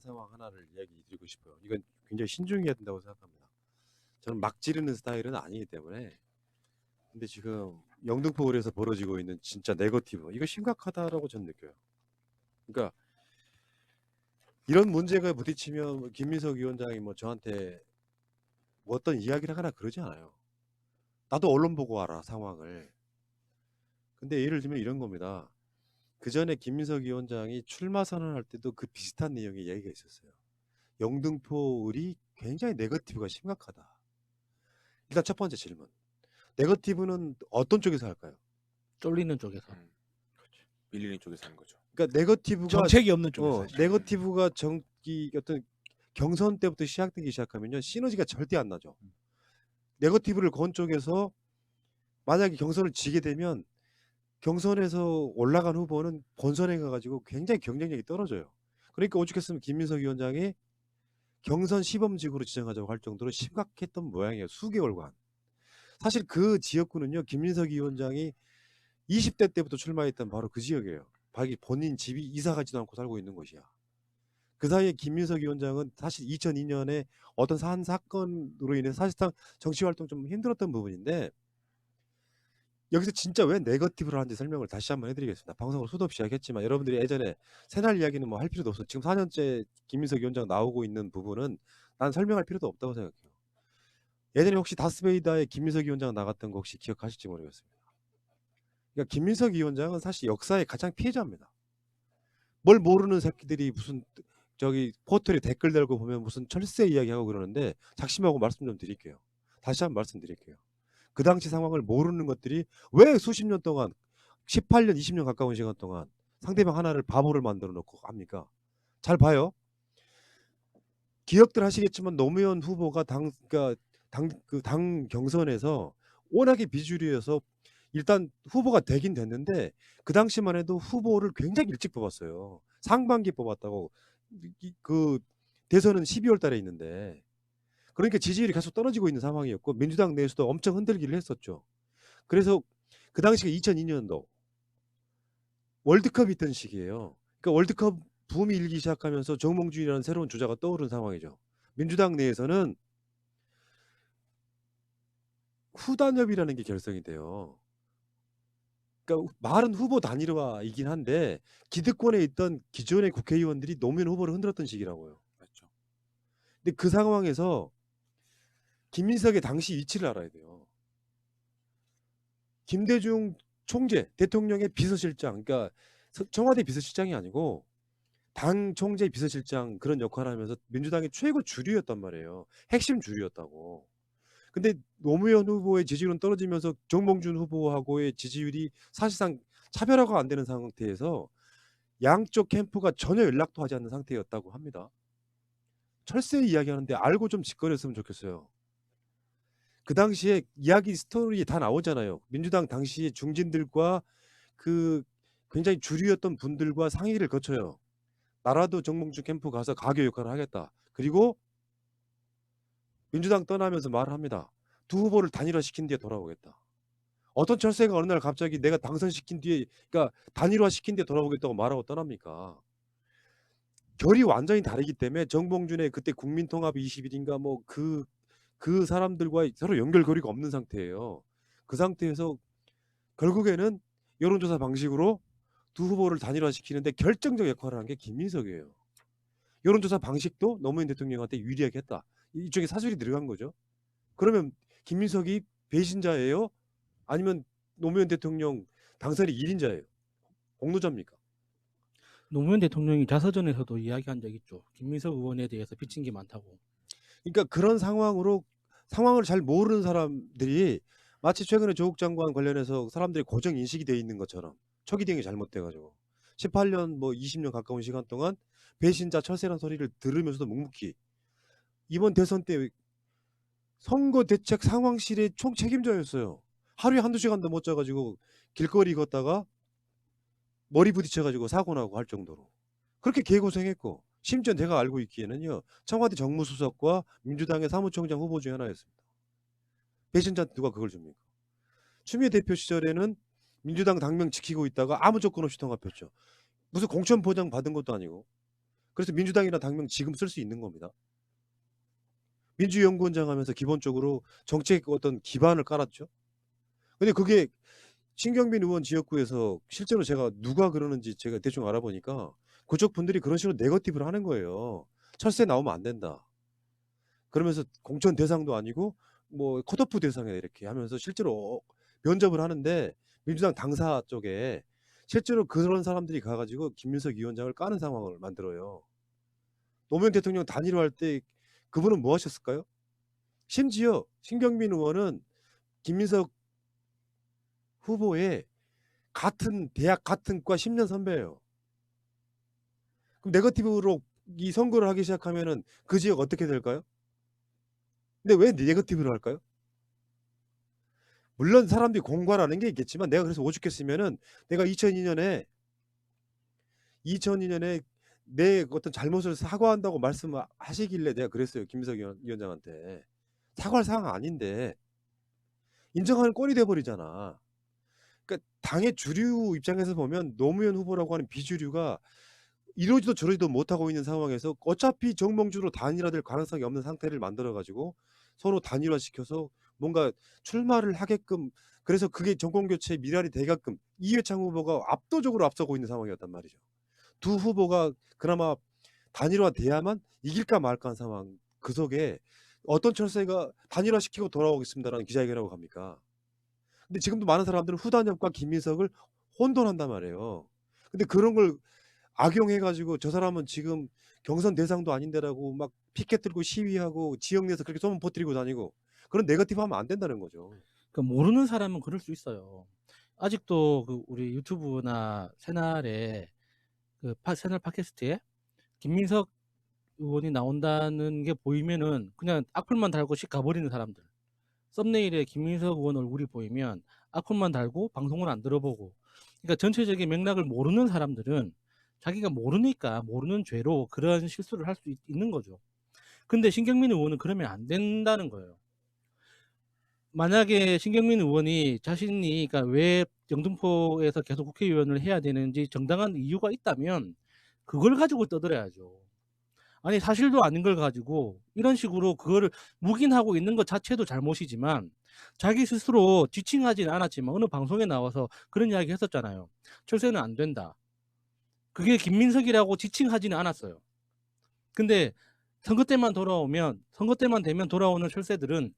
상황 하나를 이야기 드리고 싶어요. 이건 굉장히 신중해야 된다고 생각합니다. 저는 막 지르는 스타일은 아니기 때문에. 근데 지금 영등포을에서 벌어지고 있는 진짜 네거티브 이거 심각하다라고 저는 느껴요. 그러니까 이런 문제가 부딪히면 김민석 위원장이 뭐 저한테 뭐 어떤 이야기를 하거나 그러지 않아요. 나도 언론 보고 알아 상황을. 근데 예를 들면 이런 겁니다. 그 전에 김민석 위원장이 출마 선언할 때도 그 비슷한 내용의 이야기가 있었어요. 영등포을이 굉장히 네거티브가 심각하다. 일단 첫 번째 질문. 네거티브는 어떤 쪽에서 할까요? 쫄리는 쪽에서. 그렇죠. 밀리는 쪽에서 하는 거죠. 그러니까 네거티브가 정책이 없는 쪽에서. 사실. 네거티브가 정기 어떤 경선 때부터 시작되기 시작하면요 시너지가 절대 안 나죠. 네거티브를 건 쪽에서 만약에 경선을 지게 되면 경선에서 올라간 후보는 본선에 가가지고 굉장히 경쟁력이 떨어져요. 그러니까 오죽했으면 김민석 위원장이 경선 시범직으로 지정하자고 할 정도로 심각했던 모양이에요. 수개월간. 사실 그 지역구는요. 김민석 위원장이 20대 때부터 출마했던 바로 그 지역이에요. 자기 본인 집이 이사 가지도 않고 살고 있는 곳이야. 그 사이에 김민석 위원장은 사실 2002년에 어떤 사건으로 인해서 사실상 정치 활동 좀 힘들었던 부분인데 여기서 진짜 왜 네거티브를 하는지 설명을 다시 한번 해드리겠습니다. 방송을 수도 없이 하겠지만 여러분들이 예전에 새날 이야기는 뭐 할 필요도 없어. 지금 4년째 김민석 위원장 나오고 있는 부분은 난 설명할 필요도 없다고 생각해요. 예전에 혹시 다스베이다의 김민석 위원장 나갔던 거 혹시 기억하실지 모르겠습니다. 그러니까 김민석 위원장은 사실 역사의 가장 피해자입니다. 뭘 모르는 새끼들이 무슨 저기 포털에 댓글 달고 보면 무슨 철새 이야기하고 그러는데 작심하고 말씀 좀 드릴게요. 다시 한번 말씀드릴게요. 그 당시 상황을 모르는 것들이 왜 수십 년 동안 18년 20년 가까운 시간 동안 상대방 하나를 바보를 만들어 놓고 합니까? 잘 봐요. 기억들 하시겠지만 노무현 후보가 당 경선에서 워낙에 비주류여서 일단 후보가 되긴 됐는데 그 당시만 해도 후보를 굉장히 일찍 뽑았어요. 상반기 뽑았다고. 그 대선은 12월 달에 있는데 그러니까 지지율이 계속 떨어지고 있는 상황이었고 민주당 내에서도 엄청 흔들기를 했었죠. 그래서 그 당시가 2002년도 월드컵이 있던 시기예요. 그러니까 월드컵 붐이 일기 시작하면서 정몽준이라는 새로운 주자가 떠오른 상황이죠. 민주당 내에서는 후단협이라는 게 결성이 돼요. 그러니까 말은 후보 단일화이긴 한데 기득권에 있던 기존의 국회의원들이 노무현 후보를 흔들었던 시기라고요. 맞죠. 근데 그 상황에서 김민석의 당시 위치를 알아야 돼요. 김대중 총재, 대통령의 비서실장, 그러니까 청와대 비서실장이 아니고 당 총재 비서실장 그런 역할을 하면서 민주당의 최고 주류였단 말이에요. 핵심 주류였다고. 근데 노무현 후보의 지지율은 떨어지면서 정몽준 후보하고의 지지율이 사실상 차별화가 안 되는 상태에서 양쪽 캠프가 전혀 연락도 하지 않는 상태였다고 합니다. 철새 이야기하는데 알고 좀 짓거렸으면 좋겠어요. 그 당시에 이야기 스토리 다 나오잖아요. 민주당 당시 중진들과 그 굉장히 주류였던 분들과 상의를 거쳐요. 나라도 정몽준 캠프 가서 가교 역할을 하겠다. 그리고 민주당 떠나면서 말을 합니다. 두 후보를 단일화시킨 뒤에 돌아오겠다. 어떤 철새가 어느 날 갑자기 내가 당선시킨 뒤에 그러니까 단일화시킨 뒤에 돌아오겠다고 말하고 떠납니까? 결이 완전히 다르기 때문에 정봉준의 그때 국민통합 20일인가 뭐 그 사람들과 서로 연결고리가 없는 상태예요. 그 상태에서 결국에는 여론조사 방식으로 두 후보를 단일화시키는데 결정적 역할을 한 게 김민석이에요. 여론조사 방식도 노무현 대통령한테 유리하게 했다. 이쪽에 사설이 들어간 거죠. 그러면 김민석이 배신자예요? 아니면 노무현 대통령 당선이 1인자예요? 공로자입니까? 노무현 대통령이 자서전에서도 이야기한 적 있죠. 김민석 의원에 대해서 비친 게 많다고. 그러니까 그런 상황을 잘 모르는 사람들이 마치 최근에 조국 장관 관련해서 사람들이 고정 인식이 돼 있는 것처럼 초기 대응이 잘못돼 가지고 18년 뭐 20년 가까운 시간 동안 배신자 철새라는 소리를 들으면서도 묵묵히 이번 대선 때 선거 대책 상황실의 총책임자였어요. 하루에 한두 시간도 못 자 가지고 길거리 걷다가 머리 부딪혀 가지고 사고 나고 할 정도로 그렇게 개고생했고 심지어 제가 알고 있기에는요. 청와대 정무수석과 민주당의 사무총장 후보 중에 하나였습니다. 배신자한테 누가 그걸 줍니까? 추미애 대표 시절에는 민주당 당명 지키고 있다가 아무 조건 없이 통합했죠. 무슨 공천 보장 받은 것도 아니고 그래서 민주당이나 당명 지금 쓸 수 있는 겁니다. 민주연구원장 하면서 기본적으로 정책 어떤 기반을 깔았죠. 근데 그게 신경민 의원 지역구에서 실제로 제가 누가 그러는지 제가 대충 알아보니까 그쪽 분들이 그런 식으로 네거티브를 하는 거예요. 철새 나오면 안 된다. 그러면서 공천 대상도 아니고 뭐 컷오프 대상이다 이렇게 하면서 실제로 면접을 하는데 민주당 당사 쪽에 실제로 그런 사람들이 가가지고 김민석 위원장을 까는 상황을 만들어요. 노무현 대통령 단일화할 때 그분은 뭐 하셨을까요? 심지어 신경민 의원은 김민석 후보의 같은 대학 같은 과 10년 선배예요. 그럼 네거티브로 이 선거를 하기 시작하면은 그 지역 어떻게 될까요? 근데 왜 네거티브를 할까요? 물론 사람들이 공관하는 게 있겠지만 내가 그래서 오죽했으면은 내가 2002년에 내 어떤 잘못을 사과한다고 말씀하시길래 내가 그랬어요. 김민석 위원장한테. 사과할 상황 아닌데 인정하는 꼴이 돼 버리잖아. 그러니까 당의 주류 입장에서 보면 노무현 후보라고 하는 비주류가 이러지도 저러지도 못하고 있는 상황에서 어차피 정몽주로 단일화될 가능성이 없는 상태를 만들어 가지고 서로 단일화시켜서 뭔가 출마를 하게끔 그래서 그게 정권교체 미랄이 되게끔 이회창 후보가 압도적으로 앞서고 있는 상황이었단 말이죠. 두 후보가 그나마 단일화돼야만 이길까 말까 한 상황. 그 속에 어떤 철새가 단일화시키고 돌아오겠습니다라는 기자회견하고 갑니까? 근데 지금도 많은 사람들은 후단협과 김민석을 혼돈한단 말이에요. 근데 그런 걸 악용해 가지고 저 사람은 지금 경선 대상도 아닌데라고 막 피켓 들고 시위하고 지역 내에서 그렇게 소문 퍼뜨리고 다니고 그런 네거티브 하면 안 된다는 거죠. 그러니까 모르는 사람은 그럴 수 있어요. 아직도 그 우리 유튜브나 채널에 채널 팟캐스트에 김민석 의원이 나온다는 게 보이면은 그냥 악플만 달고 씩 가버리는 사람들. 썸네일에 김민석 의원 얼굴이 보이면 악플만 달고 방송을 안 들어보고. 그러니까 전체적인 맥락을 모르는 사람들은 자기가 모르니까 모르는 죄로 그런 실수를 할 수 있는 거죠. 근데 신경민 의원은 그러면 안 된다는 거예요. 만약에 신경민 의원이 자신이 그러니까 왜 영등포에서 계속 국회의원을 해야 되는지 정당한 이유가 있다면 그걸 가지고 떠들어야죠. 아니 사실도 아닌 걸 가지고 이런 식으로 그거를 묵인하고 있는 것 자체도 잘못이지만 자기 스스로 지칭하지는 않았지만 어느 방송에 나와서 그런 이야기 했었잖아요. 철새는 안 된다. 그게 김민석이라고 지칭하지는 않았어요. 근데 선거 때만 되면 돌아오는 철새들은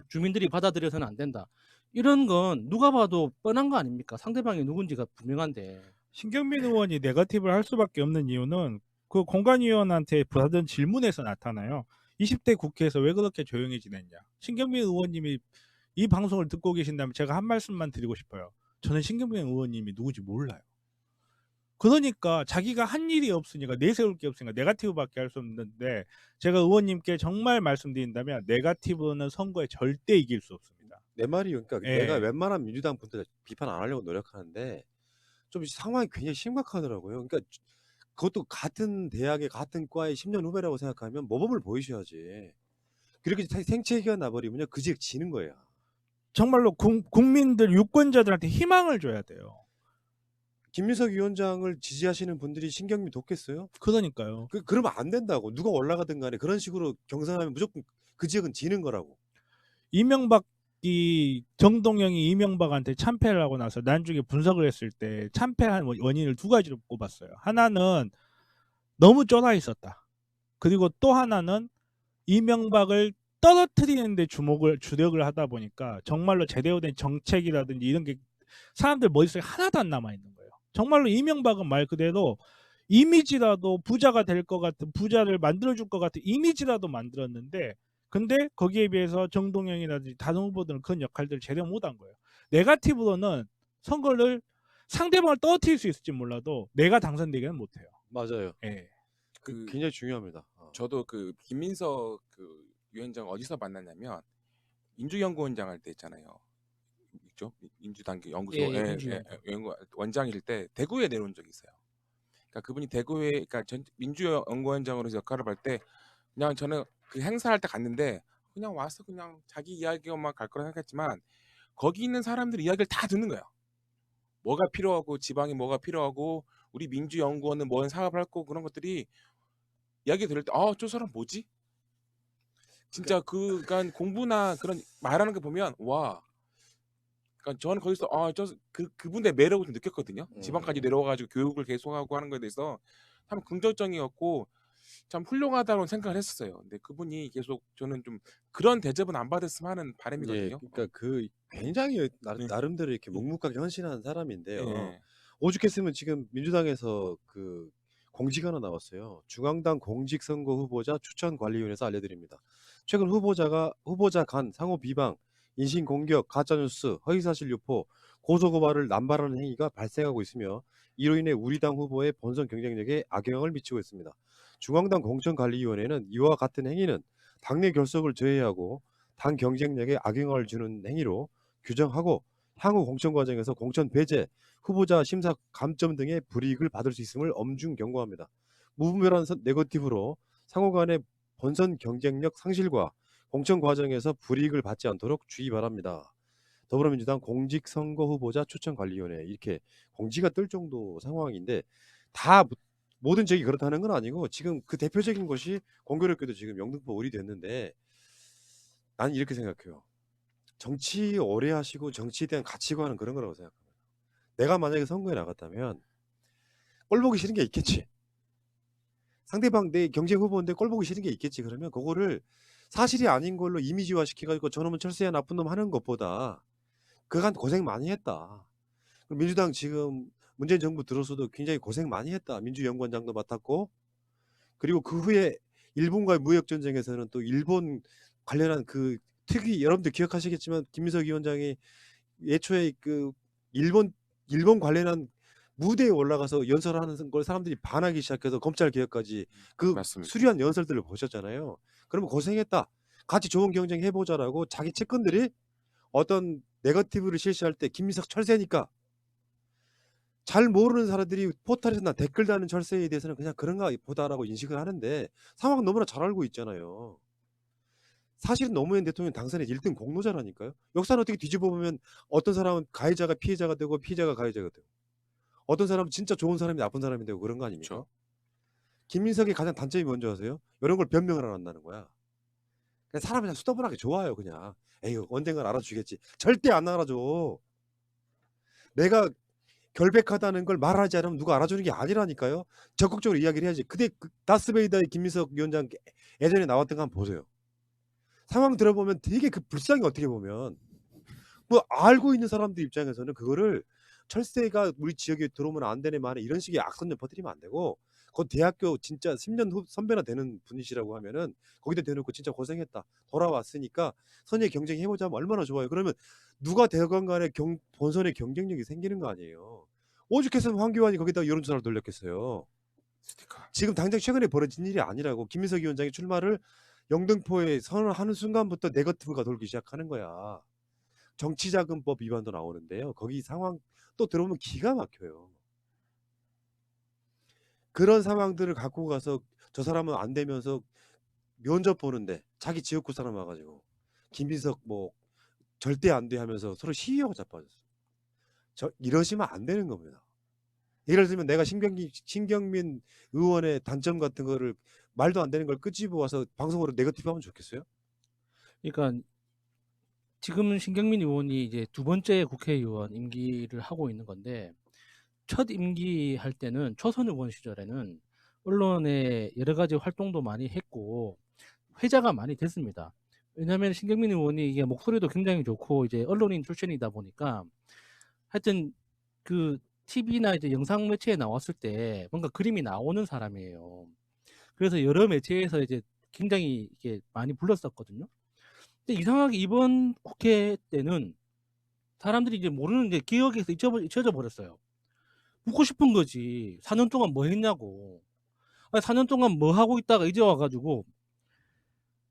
주민들이 받아들여서는 안 된다. 이런 건 누가 봐도 뻔한 거 아닙니까? 상대방이 누군지가 분명한데. 신경민 의원이 네거티브를 할 수밖에 없는 이유는 그 공관위원한테 받은 질문에서 나타나요. 20대 국회에서 왜 그렇게 조용히 지냈냐. 신경민 의원님이 이 방송을 듣고 계신다면 제가 한 말씀만 드리고 싶어요. 저는 신경민 의원님이 누구지 몰라요. 그러니까 자기가 한 일이 없으니까 내세울 게 없으니까 네거티브밖에 할 수 없는데 제가 의원님께 정말 말씀드린다면 네거티브는 선거에 절대 이길 수 없습니다. 내 말이요. 그러니까 예. 내가 웬만한 민주당 분들 비판 안 하려고 노력하는데 좀 상황이 굉장히 심각하더라고요. 그러니까 그것도 같은 대학의 같은 과의 10년 후배라고 생각하면 모범을 보이셔야지. 그렇게 생채기가 나버리면요 그 지역 지는 거예요. 정말로 국민들 유권자들한테 희망을 줘야 돼요. 김민석 위원장을 지지하시는 분들이 신경미 돋겠어요? 그러니까요. 그러면 안 된다고. 누가 올라가든 간에 그런 식으로 경선하면 무조건 그 지역은 지는 거라고. 정동영이 이명박한테 참패를 하고 나서 나중에 분석을 했을 때 참패한 원인을 두 가지로 꼽았어요. 하나는 너무 쫄아 있었다. 그리고 또 하나는 이명박을 떨어뜨리는데 주력을 하다 보니까 정말로 제대로 된 정책이라든지 이런 게 사람들 머릿속에 하나도 안 남아 있는 거예요. 정말로 이명박은 말 그대로 이미지라도 부자가 될 것 같은 부자를 만들어줄 것 같은 이미지라도 만들었는데 근데 거기에 비해서 정동영이라든지 다른 후보들은 그런 역할들을 제대로 못한 거예요. 네거티브로는 선거를 상대방을 떨어뜨릴 수 있을지 몰라도 내가 당선되기는 못해요. 맞아요. 예. 굉장히 중요합니다. 저도 그 김민석 그 위원장 어디서 만났냐면 민주연구원장 할 때 있잖아요. 있죠? 민주당 연구소 원장일 때 대구에 내려온 적이 있어요. 그러니까 그분이 대구에 그러니까 민주연구원장으로 역할을 할 때 그냥 저는 그 행사할 때 갔는데 그냥 와서 그냥 자기 이야기만 갈 거라 생각했지만 거기 있는 사람들 이야기를 다 듣는 거예요. 뭐가 필요하고 지방이 뭐가 필요하고 우리 민주연구원은 뭔 사업을 할 거고 그런 것들이 이야기 들을 때 저 사람 뭐지? 진짜 그러니까 공부나 그런 말하는 거 보면 와. 그러니까 저는 거기서 그분의 매력을 좀 느꼈거든요. 지방까지 내려와가지고 교육을 계속하고 하는 거에 대해서 참 긍정적이었고 참 훌륭하다고 생각을 했었어요. 근데 그분이 계속 저는 좀 그런 대접은 안 받았으면 하는 예, 바람이거든요. 그러니까 그 굉장히 네. 나름대로 이렇게 묵묵하게 헌신한 사람인데요. 예. 오죽했으면 지금 민주당에서 그 공지가 하나 나왔어요. 중앙당 공직선거 후보자 추천관리위원회에서 알려드립니다. 최근 후보자 간 상호 비방, 인신공격, 가짜뉴스, 허위사실 유포, 고소고발을 남발하는 행위가 발생하고 있으며 이로 인해 우리 당 후보의 본선 경쟁력에 악영향을 미치고 있습니다. 중앙당 공천관리위원회는 이와 같은 행위는 당내 결속을 저해하고 당 경쟁력에 악영향을 주는 행위로 규정하고 향후 공천 과정에서 공천 배제, 후보자 심사 감점 등의 불이익을 받을 수 있음을 엄중 경고합니다. 무분별한 네거티브로 상호 간의 본선 경쟁력 상실과 공천 과정에서 불이익을 받지 않도록 주의 바랍니다. 더불어민주당 공직선거 후보자 추천관리위원회 이렇게 공지가 뜰 정도 상황인데 다 모든 지역이 그렇다는 건 아니고 지금 그 대표적인 것이 공교롭게도 지금 영등포 을이 됐는데 나는 이렇게 생각해요. 정치 오래 하시고 정치에 대한 가치관은 그런 거라고 생각합니다. 내가 만약에 선거에 나갔다면 꼴 보기 싫은 게 있겠지. 상대방 내 경쟁 후보인데 꼴 보기 싫은 게 있겠지. 그러면 그거를 사실이 아닌 걸로 이미지화 시켜가지고 저놈은 철새야 나쁜 놈 하는 것보다 그간 고생 많이 했다. 민주당 지금 문재인 정부 들어서도 굉장히 고생 많이 했다. 민주연구원장도 맡았고 그리고 그 후에 일본과의 무역 전쟁에서는 또 일본 관련한 그 특위 여러분들 기억하시겠지만 김민석 위원장이 예초에 그 일본 관련한 무대에 올라가서 연설하는 걸 사람들이 반하기 시작해서 검찰 개혁까지 그 맞습니다. 수려한 연설들을 보셨잖아요. 그러면 고생했다. 같이 좋은 경쟁 해보자라고 자기 측근들이 어떤 네거티브를 실시할 때 김민석 철새니까 잘 모르는 사람들이 포털에서 나 댓글 다는 철새에 대해서는 그냥 그런가 보다라고 인식을 하는데 상황 너무나 잘 알고 있잖아요. 사실은 노무현 대통령 당선의 1등 공로자라니까요. 역사는 어떻게 뒤집어 보면 어떤 사람은 가해자가 피해자가 되고 피해자가 가해자가 되고 어떤 사람은 진짜 좋은 사람이 나쁜 사람이 되고 그런 거 아닙니까? 그렇죠. 김민석의 가장 단점이 뭔지 아세요? 이런 걸 변명을 안 한다는 거야. 그냥 사람이 그냥 수더분하게 좋아요. 그냥 에휴 언젠간 알아주겠지. 절대 안 알아줘. 내가 결백하다는 걸 말하지 않으면 누가 알아주는 게 아니라니까요. 적극적으로 이야기를 해야지. 근데 그 다스베이더의 김민석 위원장 예전에 나왔던 거 한번 보세요. 상황 들어보면 되게 그 불쌍히 어떻게 보면 뭐 알고 있는 사람들 입장에서는 그거를 철새가 우리 지역에 들어오면 안 되네 만에 이런 식의 악선전 퍼뜨리면 안 되고 그 대학교 진짜 10년 후 선배나 되는 분이시라고 하면은 거기다 대놓고 진짜 고생했다 돌아왔으니까 선의 경쟁 해보자 하면 얼마나 좋아요. 그러면 누가 되건 간에 본선의 경쟁력이 생기는 거 아니에요. 오죽했으면 황교안이 거기다 여론조사를 돌렸겠어요. 스티커. 지금 당장 최근에 벌어진 일이 아니라고. 김민석 위원장이 출마를 영등포에 선언하는 순간부터 네거티브가 돌기 시작하는 거야. 정치자금법 위반도 나오는데요. 거기 상황 또 들어오면 기가 막혀요. 그런 상황들을 갖고 가서 저 사람은 안 되면서 면접 보는데 자기 지역구 사람 와가지고 김민석 뭐 절대 안 돼 하면서 서로 시위하고 자빠졌어. 이러시면 안 되는 겁니다. 예를 들면 내가 신경민 의원의 단점 같은 거를 말도 안 되는 걸 끄집어 와서 방송으로 네거티브 하면 좋겠어요? 그러니까 지금 신경민 의원이 이제 두 번째 국회의원 임기를 하고 있는 건데 첫 임기 할 때는 초선 의원 시절에는 언론에 여러 가지 활동도 많이 했고 회자가 많이 됐습니다. 왜냐하면 신경민 의원이 이게 목소리도 굉장히 좋고 이제 언론인 출신이다 보니까 하여튼 그 TV나 이제 영상 매체에 나왔을 때 뭔가 그림이 나오는 사람이에요. 그래서 여러 매체에서 이제 굉장히 이게 많이 불렀었거든요. 근데 이상하게 이번 국회 때는 사람들이 이제 모르는 게 기억에서 잊혀져 버렸어요. 묻고 싶은 거지. 4년 동안 뭐 했냐고. 아니, 4년 동안 뭐 하고 있다가 이제 와가지고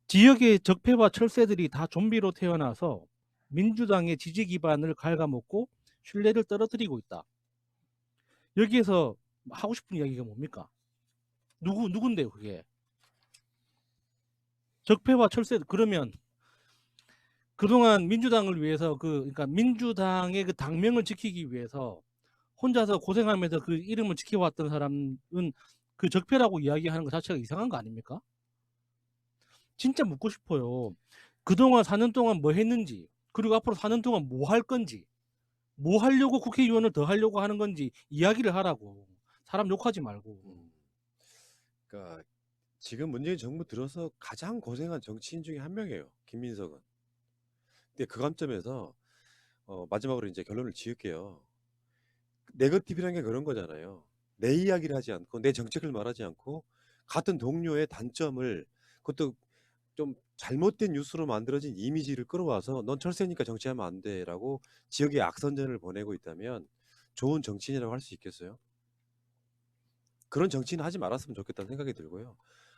지역의 적폐와 철새들이 다 좀비로 태어나서 민주당의 지지 기반을 갉아먹고 신뢰를 떨어뜨리고 있다. 여기에서 하고 싶은 이야기가 뭡니까? 누군데요, 그게? 적폐와 철새, 그러면 그동안 민주당을 위해서 그러니까 민주당의 그 당명을 지키기 위해서 혼자서 고생하면서 그 이름을 지켜왔던 사람은 그 적폐라고 이야기하는 것 자체가 이상한 거 아닙니까? 진짜 묻고 싶어요. 그동안 4년 동안 뭐 했는지, 그리고 앞으로 4년 동안 뭐 할 건지, 뭐 하려고 국회의원을 더 하려고 하는 건지 이야기를 하라고. 사람 욕하지 말고. 그러니까 지금 문재인 정부 들어서 가장 고생한 정치인 중에 한 명이에요. 김민석은. 근데 그 관점에서 마지막으로 이제 결론을 지을게요. 네거티브라는 게 그런 거잖아요. 내 이야기를 하지 않고 내 정책을 말하지 않고 같은 동료의 단점을 그것도 좀 잘못된 뉴스로 만들어진 이미지를 끌어와서 넌 철새니까 정치하면 안 돼라고 지역에 악선전을 보내고 있다면 좋은 정치인이라고 할 수 있겠어요? 그런 정치인 하지 말았으면 좋겠다는 생각이 들고요.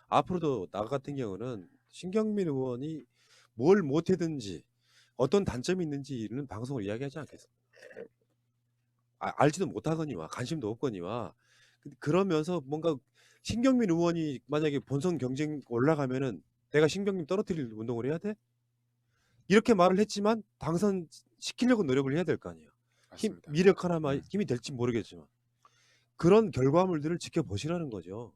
앞으로도 나 같은 경우는 신경민 의원이 뭘 못했든지 어떤 단점이 있는지는 방송을 이야기하지 않겠습니다. 알지도 못하거니와 관심도 없거니와 그러면서 뭔가 신경민 의원이 만약에 본선 경쟁 올라가면은 내가 신경민 떨어뜨릴 운동을 해야 돼? 이렇게 말을 했지만 당선시키려고 노력을 해야 될 거 아니에요. 맞습니다. 미력 하나만 힘이 될지 모르겠지만 그런 결과물들을 지켜보시라는 거죠.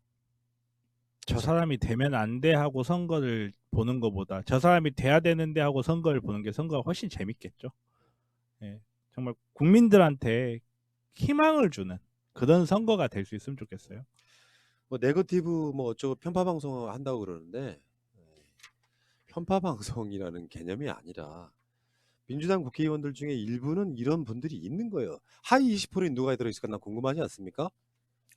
저 사람이 되면 안 돼 하고 선거를 보는 것보다 저 사람이 돼야 되는데 하고 선거를 보는 게 선거가 훨씬 재밌겠죠. 예, 정말 국민들한테 희망을 주는 그런 선거가 될 수 있으면 좋겠어요. 뭐 네거티브 뭐 어쩌고 편파 방송 한다고 그러는데 편파 방송이라는 개념이 아니라 민주당 국회의원들 중에 일부는 이런 분들이 있는 거예요. 하위 20%인 누가 들어있을까 난 궁금하지 않습니까?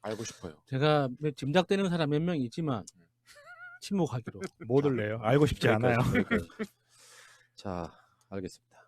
알고 싶어요. 제가 짐작되는 사람 몇 명 있지만 침묵하기로. 못 올래요. 알고 싶지 않아요. 자, 알겠습니다.